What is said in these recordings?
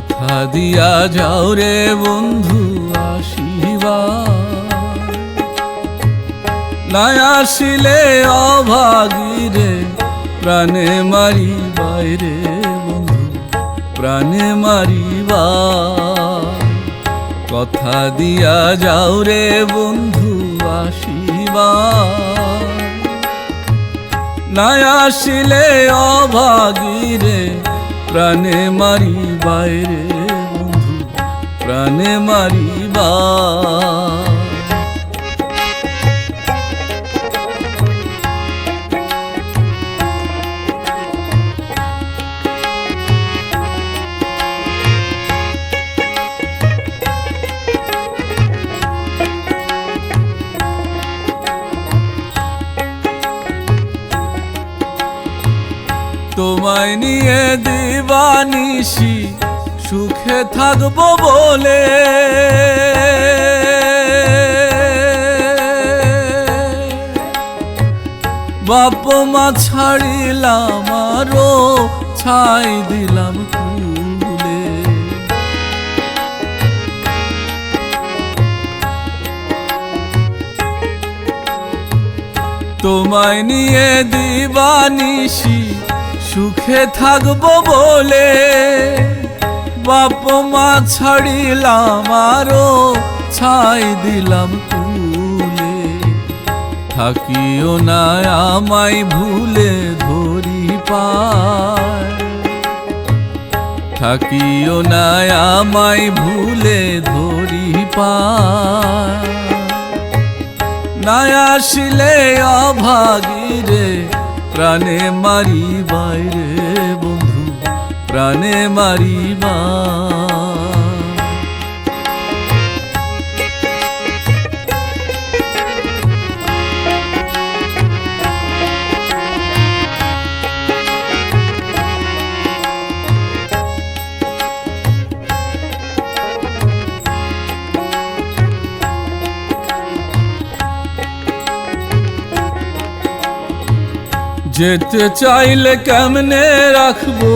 কথা দিয়া যাও রে বন্ধু আসিবা, না আসিলে অভাগী রে প্রাণে মারিবাই রে বন্ধু প্রাণে মারিবা। কথা দিয়া যাও রে বন্ধু আসিবা, না আসিলে অভাগী রে প্রাণে মারিবাই রে বন্ধু প্রাণে মারিবা। তোমায় নিয়ে দিবানিশি সুখে থাকবো বলে, বাপ মা ছাড়িলাম আরো ছাই দিলাম কুলে। তোমায় নিয়ে দিবানিশি সুখে থাকবো বলে, বাপ মা ছাড়িলাম আরো ছাই দিলাম কুলে। থাকিও না আমায় ভুলে ধরি পায়, থাকিও না আমায় ভুলে ধরি পায়। না আসিলে অভাগী রে প্রাণে মারিবাই রে বন্ধু প্রাণে মারিবা। যেতে চাইলে কেমনে রাখবো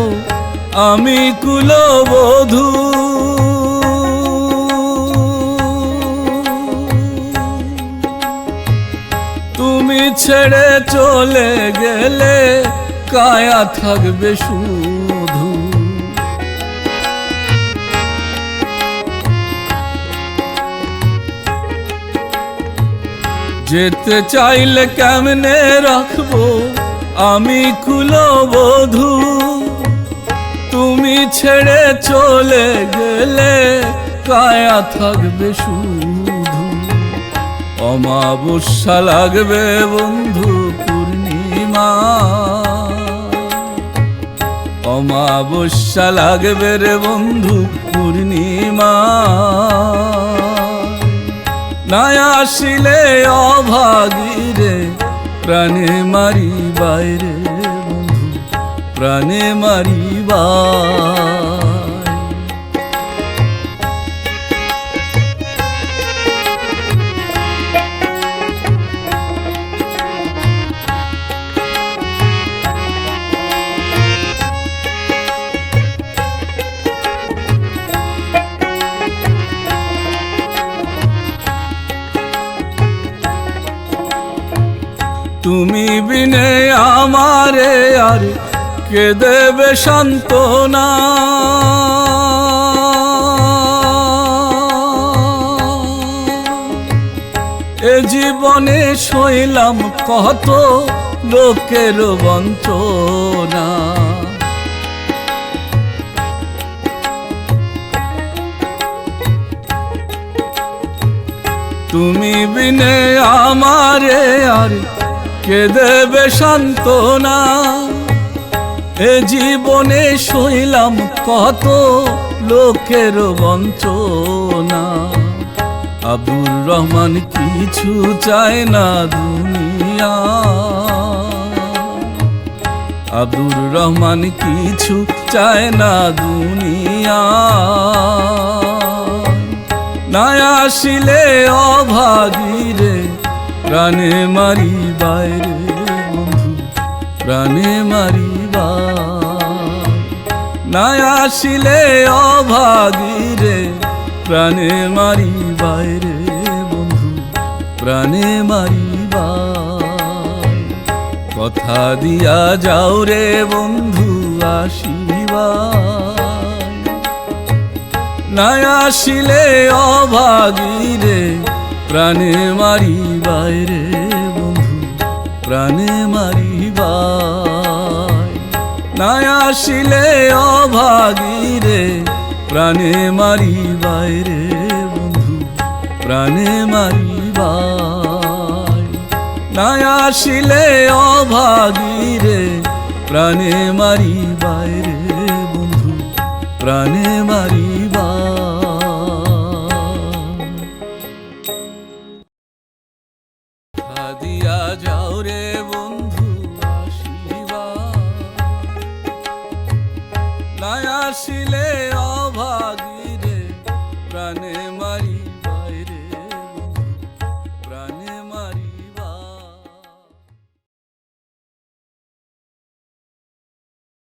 আমি কুলবধূ, তুমি ছেড়ে চলে গেলে কায়া থাকবে শুধু। যেতে চাইলে কেমনে রাখবো আমি কুলবধূ, তুমি ছেড়ে চলে গেলে কায়া থাকবে শুধু। অমাবস্যা লাগবে বন্ধু পূর্ণিমা, অমাবস্যা লাগবে রে বন্ধু পূর্ণিমা। না আসিলে অভাগী রে প্রাণে মারিবাই রে বন্ধু প্রাণে মারিবাই। তুমি বিনে আমারে আর কে দেবে সান্ত্বনা, এ জীবনে সইলাম কত লোকের বঞ্চনা। তুমি বিনে আমারে আর কে দেবে সান্ত্বনা, এ জীবনে সইলাম কত লোকের বঞ্চনা। আব্দুর রহমান কিছু চায় না দুনিয়া, আব্দুর রহমান কিছু চায় না দুনিয়া। না আসিলে অভাগী রে প্রাণে মারিবাই রে বন্ধু প্রাণে মারিবা। না আসিলে অভাগী রে প্রাণে মারি বাইরে বন্ধু প্রাণে মারিবা কথা দিয়া যাও রে বন্ধু আসিবা না আসিলে অভাগী রে প্রাণে মারি বাইরে বন্ধু প্রাণে মারিবা না আসিলে অভাগী রে প্রাণে মারি বাইরে বন্ধু প্রাণে মারিবা না আসিলে অভাগী রে প্রাণে মারি বাইরে বন্ধু প্রাণে মারিবা দিয়া যাও রে বন্ধু আসিবা না আসিলে অভাগী রে প্রাণে